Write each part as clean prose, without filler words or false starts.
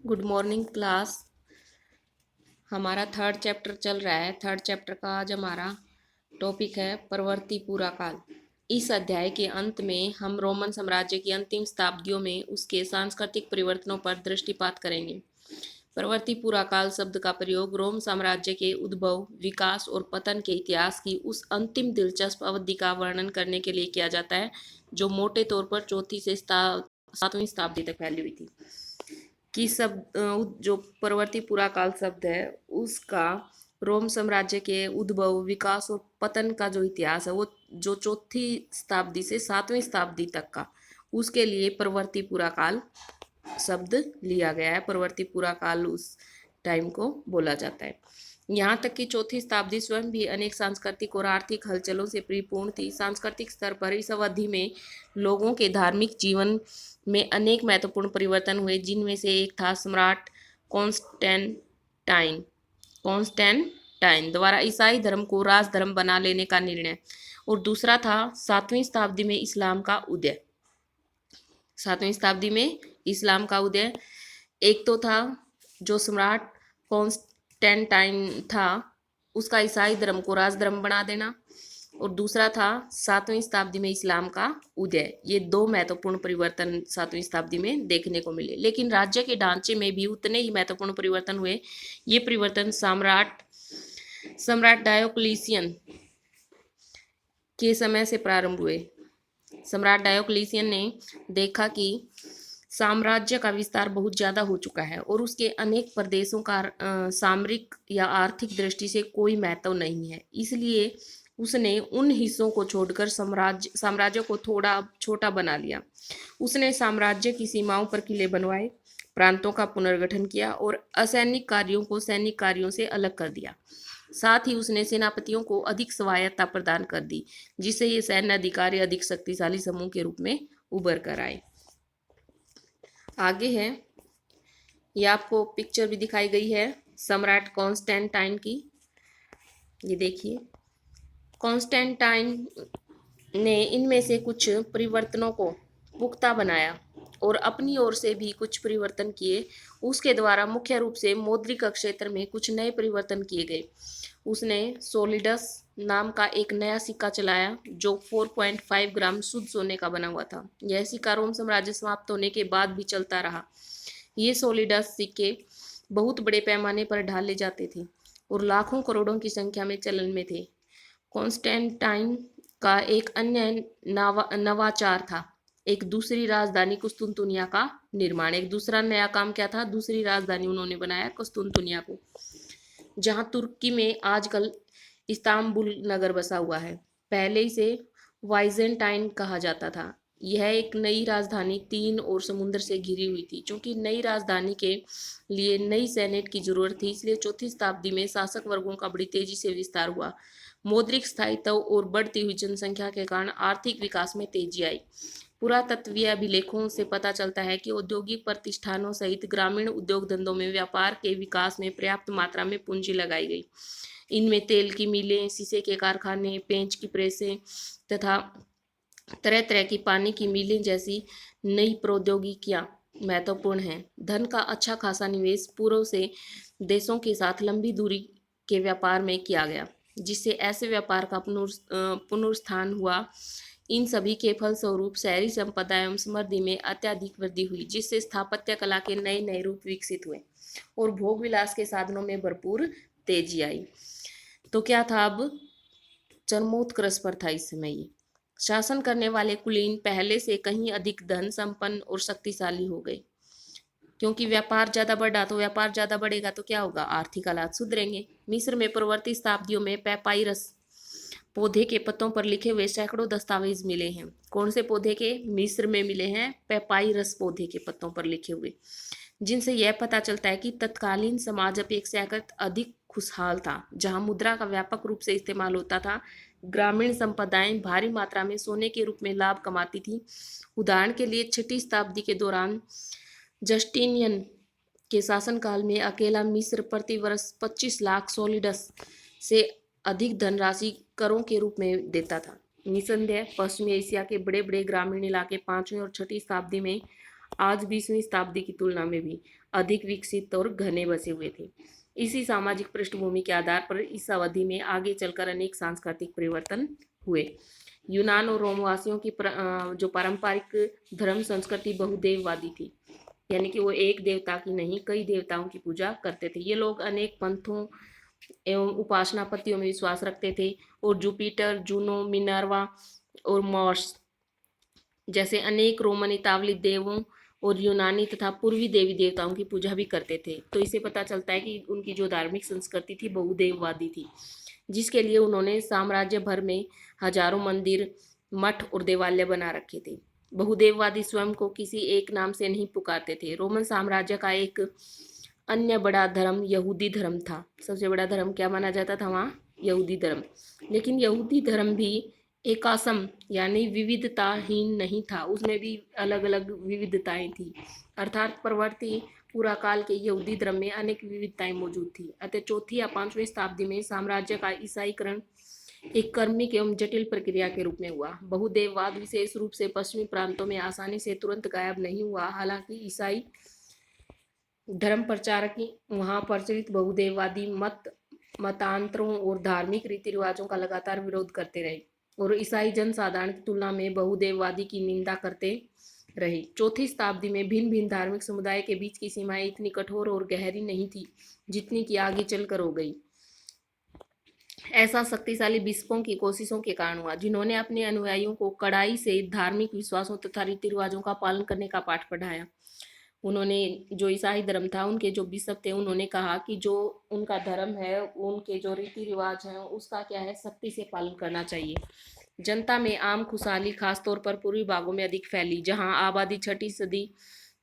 Good morning class. हमारा third chapter चल रहा है। थर्ड चैप्टर का आज हमारा टॉपिक है प्रवर्ती पूरा काल। इस अध्याय के अंत में हम रोमन साम्राज्य की अंतिम शताब्दियों में उसके सांस्कृतिक परिवर्तनों पर दृष्टिपात करेंगे। प्रवर्ती पूरा काल शब्द का प्रयोग रोम साम्राज्य के उद्भव, विकास और पतन के इतिहास की उस अंतिम दिलचस्प अवधि का वर्णन करने के लिए किया जाता है जो मोटे तौर पर चौथी से सातवीं शताब्दी तक फैली हुई थी। कि जो प्रवर्ती पुरा काल शब्द है उसका रोम साम्राज्य के उद्भव, विकास और पतन का जो इतिहास है वो जो चौथी शताब्दी से सातवीं शताब्दी तक का, उसके लिए प्रवर्ती पुरा काल शब्द लिया गया है। प्रवर्ती पुरा काल उस टाइम को बोला जाता है। यहाँ तक कि चौथी शताब्दी स्वयं भी अनेक सांस्कृतिक और आर्थिक हलचलों से परिपूर्ण थी। सांस्कृतिक स्तर पर इस अवधि में लोगों के धार्मिक जीवन में अनेक महत्वपूर्ण परिवर्तन हुए, जिनमें से एक था सम्राट कॉन्स्टेंटाइन द्वारा ईसाई धर्म को राज धर्म बना लेने का निर्णय, और दूसरा था सातवीं शताब्दी में इस्लाम का उदय। सातवीं शताब्दी में इस्लाम का उदय एक तो था जो सम्राट कॉन्स्टेंटाइन था उसका ईसाई धर्म को राज धर्म बना देना, और दूसरा था सातवीं शताब्दी में इस्लाम का उदय। ये दो महत्वपूर्ण परिवर्तन सातवीं शताब्दी में देखने को मिले। लेकिन राज्य के ढांचे में भी उतने ही महत्वपूर्ण परिवर्तन हुए। ये परिवर्तन सम्राट डायोक्लिशियन के समय से प्रारंभ हुए। सम्राट डायोक्लिशियन ने देखा कि साम्राज्य का विस्तार बहुत ज़्यादा हो चुका है और उसके अनेक प्रदेशों का सामरिक या आर्थिक दृष्टि से कोई महत्व नहीं है। इसलिए उसने उन हिस्सों को छोड़कर साम्राज्य को थोड़ा छोटा बना लिया। उसने साम्राज्य की सीमाओं पर किले बनवाए, प्रांतों का पुनर्गठन किया और असैनिक कार्यों को सैनिक कार्यों से अलग कर दिया। साथ ही उसने सेनापतियों को अधिक स्वायत्तता प्रदान कर दी, जिससे ये सैन्य अधिकारी अधिक शक्तिशाली समूह के रूप में उभर कर आए। आगे है, ये आपको पिक्चर भी दिखाई गई है सम्राट कॉन्स्टेंटाइन की। ये देखिए, कॉन्स्टेंटाइन ने इनमें से कुछ परिवर्तनों को पुख्ता बनाया और अपनी ओर से भी कुछ परिवर्तन किए। उसके द्वारा मुख्य रूप से मौद्रिक क्षेत्र में कुछ नए परिवर्तन किए गए। उसने सोलिडस नाम का एक नया सिक्का चलाया जो 4.5 ग्राम शुद्ध सोने का बना हुआ था। यह सिक्का रोम साम्राज्य समाप्त होने के बाद भी चलता रहा। ये सोलिडस सिक्के बहुत बड़े पैमाने पर ढाले जाते थे और लाखों करोड़ों की संख्या में चलन में थे। कॉन्स्टेंटाइन का एक अन्य नवाचार था एक दूसरी राजधानी कुस्तुनतुनिया का निर्माण। एक दूसरा नया काम क्या था? दूसरी राजधानी उन्होंने बनाया कुस्तुनतुनिया को, जहां तुर्की में आजकल इस्तांबुल नगर बसा हुआ है। पहले इसे वाइजेंटाइन कहा जाता था। यह एक नई राजधानी तीन और समुद्र से घिरी हुई थी। क्योंकि नई राजधानी के लिए नई सेनेट की जरूरत थी, इसलिए चौथी शताब्दी में शासक वर्गों का बड़ी तेजी से विस्तार हुआ। मौद्रिक स्थायित्व और बढ़ती हुई जनसंख्या के कारण आर्थिक विकास में तेजी आई। पुरातत्वीय अभिलेखों से पता चलता है कि औद्योगिक प्रतिष्ठानों सहित ग्रामीण उद्योग धंधों में व्यापार के विकास में पर्याप्त मात्रा में पूंजी लगाई गई। इनमें तेल की मिलें, शीशे के कारखाने, पेंच की प्रेसें तथा तरह तरह की पानी की मिलें जैसी नई प्रौद्योगिकियां महत्वपूर्ण हैं। धन का अच्छा खासा निवेश पूर्व से देशों के साथ लंबी दूरी के व्यापार में किया गया, जिससे ऐसे व्यापार का पुनरुत्थान हुआ। इन सभी के फलस्वरूप शहरी संपदा एवं समृद्धि में अत्यधिक वृद्धि हुई, जिससे स्थापत्य कला के नए नए रूप विकसित हुए और भोग विलास के साधनों में भरपूर तेजी आई। तो क्या था? अब चरमोत्कर्ष पर था इस समय। ये शासन करने वाले कुलीन पहले से कहीं अधिक धन संपन्न और शक्तिशाली हो गए। क्योंकि व्यापार ज्यादा बढ़ा, तो व्यापार ज्यादा बढ़ेगा तो क्या होगा? आर्थिक हालात सुधरेंगे। मिस्र में पूर्ववर्ती शताब्दियों में पेपाइरस पौधे के पत्तों पर लिखे हुए सैकड़ों दस्तावेज मिले हैं। कौन से पौधे के? मिस्र में मिले हैं पेपाइरस पौधे के पत्तों पर लिखे हुए, जिनसे यह पता चलता है कि तत्कालीन समाज अपेक्षाकृत अधिक खुशहाल था, जहां मुद्रा का व्यापक रूप से इस्तेमाल होता था। ग्रामीण संपदाएं भारी मात्रा में सोने के रूप में लाभ कमाती थी। उदाहरण के लिए छठी शताब्दी के दौरान जस्टिनियन के शासनकाल में अकेला मिस्र प्रति वर्ष 25 लाख सोलिडस से अधिक धनराशि करों के रूप में देता था। निसंदेह पश्चिमी एशिया के बड़े बड़े ग्रामीण इलाके 5वीं और 6ठी शताब्दी में आज 20वीं शताब्दी की तुलना में भी अधिक विकसित और घने बसे हुए थे। इसी सामाजिक पृष्ठभूमि के आधार पर इस अवधि में आगे चलकर अनेक सांस्कृतिक परिवर्तन हुए। यूनान और रोमवासियों की जो पारंपरिक धर्म संस्कृति बहुदेववादी थी, यानी कि वो एक देवता की नहीं कई देवताओं की पूजा करते थे। ये लोग अनेक पंथों एवं उपासना पत्तियों में विश्वास रखते थे और जुपिटर, जूनो, मिनर्वा और मॉर्स जैसे अनेक रोमन इतावली देवों और यूनानी तथा पूर्वी देवी देवताओं की पूजा भी करते थे। तो इससे पता चलता है कि उनकी जो धार्मिक संस्कृति थी बहुदेववादी थी, जिसके लिए उन्होंने साम्राज्य भर में हजारों मंदिर, मठ और देवालय बना रखे थे। बहुदेववादी स्वयं को किसी एक नाम से नहीं पुकारते थे। रोमन साम्राज्य का एक अन्य बड़ा धर्म यहूदी धर्म था। सबसे बड़ा धर्म क्या माना जाता था वहाँ? यहूदी धर्म। लेकिन यहूदी धर्म भी एकासम यानी विविधताहीन नहीं था, उसमें भी अलग अलग विविधताएं थी। अर्थात परवर्ती पूरा काल के यहूदी धर्म में अनेक विविधताएं मौजूद थी। अतः चौथी या पांचवीं शताब्दी में साम्राज्य का ईसाईकरण एक कर्मिक एवं जटिल प्रक्रिया के रूप में हुआ। बहुदेववाद विशेष रूप से पश्चिमी प्रांतों में आसानी से तुरंत गायब नहीं हुआ। हालांकि ईसाई धर्म प्रचारक वहां प्रचलित बहुदेववादी मतांतरों और धार्मिक रीति रिवाजों का लगातार विरोध करते रहे और ईसाई जनसाधारण की तुलना में बहुदेववादी की निंदा करते रहे। चौथी शताब्दी में भिन्न भिन्न धार्मिक समुदाय के बीच की सीमाएं इतनी कठोर और गहरी नहीं थी जितनी कि आगे चलकर हो गई। ऐसा शक्तिशाली बिशपों की कोशिशों के कारण हुआ, जिन्होंने अपने अनुयायियों को कड़ाई से धार्मिक विश्वासों तथा रीति रिवाजों का पालन करने का पाठ पढ़ाया। उन्होंने जो ईसाई धर्म था, उनके जो बिशप थे, उन्होंने कहा कि जो उनका धर्म है, उनके जो रीति रिवाज हैं, उसका क्या है, सख्ती से पालन करना चाहिए। जनता में आम खुशहाली खासतौर पर पूर्वी भागों में अधिक फैली, जहां आबादी छठी सदी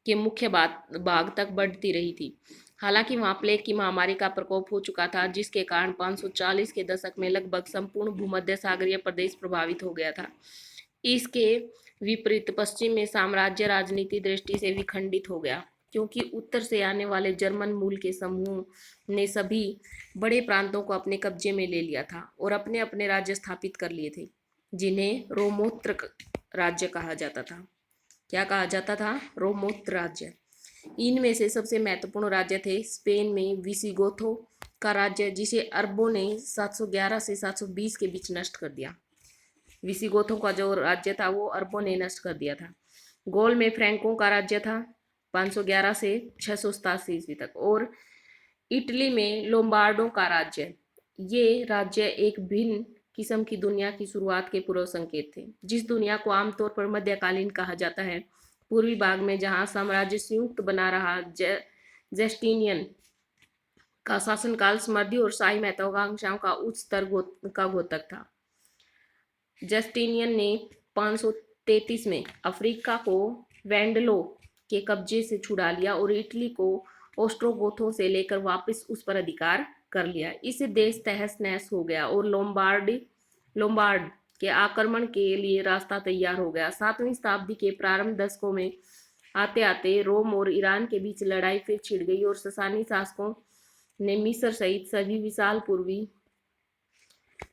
के मुख्य भाग तक बढ़ती रही थी। हालांकि वहां प्लेग की महामारी का प्रकोप हो चुका था, जिसके कारण 540 के दशक में लगभग संपूर्ण भूमध्य सागरीय प्रदेश प्रभावित हो गया था। इसके विपरीत पश्चिम में साम्राज्य राजनीति दृष्टि से विखंडित हो गया, क्योंकि उत्तर से आने वाले जर्मन मूल के समूह ने सभी बड़े प्रांतों को अपने कब्जे में ले लिया था और अपने अपने राज्य स्थापित कर लिए थे, जिन्हें रोमोत्र राज्य कहा जाता था। क्या कहा जाता था? रोमोत्र राज्य। इनमें से सबसे महत्वपूर्ण राज्य थे स्पेन में विसिगोथों का राज्य, जिसे अरबों ने 711 से 720 के बीच नष्ट कर दिया। विसिगोथों का जो राज्य था वो अरबों ने नष्ट कर दिया था। गौल में फ्रैंकों का राज्य था 511 से 687 ईस्वी तक, और इटली में लोम्बार्डों का राज्य। ये राज्य एक भिन्न किस्म की दुनिया की शुरुआत के पूर्व संकेत थे, जिस दुनिया को आमतौर पर मध्यकालीन कहा जाता है। पूर्वी भाग में जहां साम्राज्य संयुक्त बना रहा, जस्टिनियन का शासनकाल समृद्धि और शाही महत्वाकांक्षाओं का उच्च स्तर का घोतक था। जस्टिनियन ने 533 में अफ्रीका को वैंडलों के कब्जे से छुड़ा लिया और इटली को ओस्ट्रोगोथों से लेकर वापस उस पर अधिकार कर लिया। इससे देश तहस नहस हो गया और लोम्बार्ड के आक्रमण के लिए रास्ता तैयार हो गया। 7वीं शताब्दी के प्रारंभ दशकों में आते आते रोम और ईरान के बीच लड़ाई फिर छिड़ गई और ससानी शासकों ने मिस्र सहित सभी विशाल पूर्वी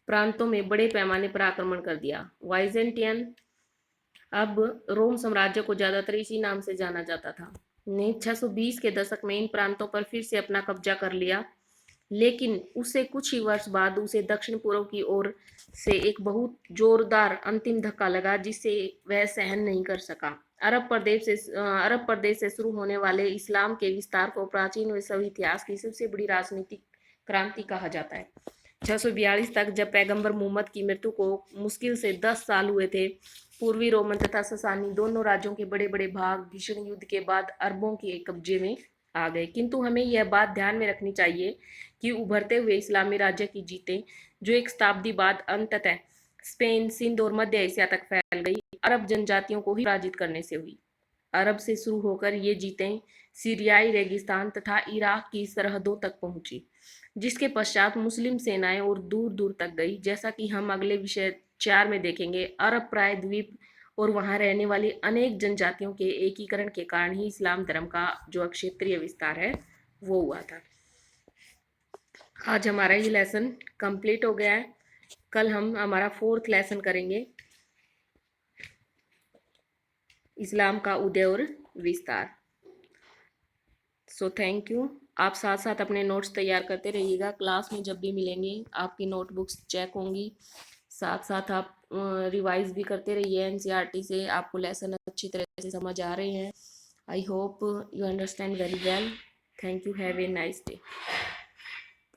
प्रांतों में बड़े पैमाने पर आक्रमण कर दिया। वाइजेंटियन, अब रोम साम्राज्य को ज्यादातर इसी नाम से जाना जाता था, ने 620 के दशक में इन प्रांतों पर फिर से अपना कब्जा कर लिया, लेकिन उससे कुछ ही वर्ष बाद उसे दक्षिण पूर्व की ओर से एक बहुत जोरदार अंतिम धक्का लगा, जिसे वह सहन नहीं कर सका। अरब प्रदेश से शुरू होने वाले इस्लाम के विस्तार को प्राचीन विश्व इतिहास की सबसे बड़ी राजनीतिक क्रांति कहा जाता है। 642 तक, जब पैगंबर मुहम्मद की मृत्यु को मुश्किल से 10 साल हुए थे, पूर्वी रोमन तथा ससानी दोनों राज्यों के बड़े बड़े भाग भीषण युद्ध के बाद अरबों के कब्जे में आ गए। किंतु हमें यह बात ध्यान में रखनी चाहिए कि उभरते हुए इस्लामी राज्य की जीतें, जो एक शताब्दी बाद अंततः स्पेन, सिंध और मध्य एशिया तक फैल गई, अरब जनजातियों को ही पराजित करने से हुई। अरब से शुरू होकर ये जीतें सीरियाई रेगिस्तान तथा इराक की सरहदों तक पहुंची, जिसके पश्चात मुस्लिम सेनाएं और दूर दूर तक गई। जैसा कि हम अगले विषय 4 में देखेंगे, अरब प्राय द्वीप और वहां रहने वाली अनेक जनजातियों के एकीकरण के कारण ही इस्लाम धर्म का जो क्षेत्रीय विस्तार है वो हुआ था। आज हमारा ये लेसन कंप्लीट हो गया है। कल हम हमारा 4th लेसन करेंगे, इस्लाम का उदय और विस्तार। So thank you. आप साथ साथ अपने नोट्स तैयार करते रहिएगा, क्लास में जब भी मिलेंगे आपकी नोटबुक्स चेक होंगी, साथ साथ आप रिवाइज भी करते रहिए एनसीईआरटी से, आपको लेसन अच्छी तरह से समझ आ रहे हैं। I hope you understand very well. Thank you, have a nice day.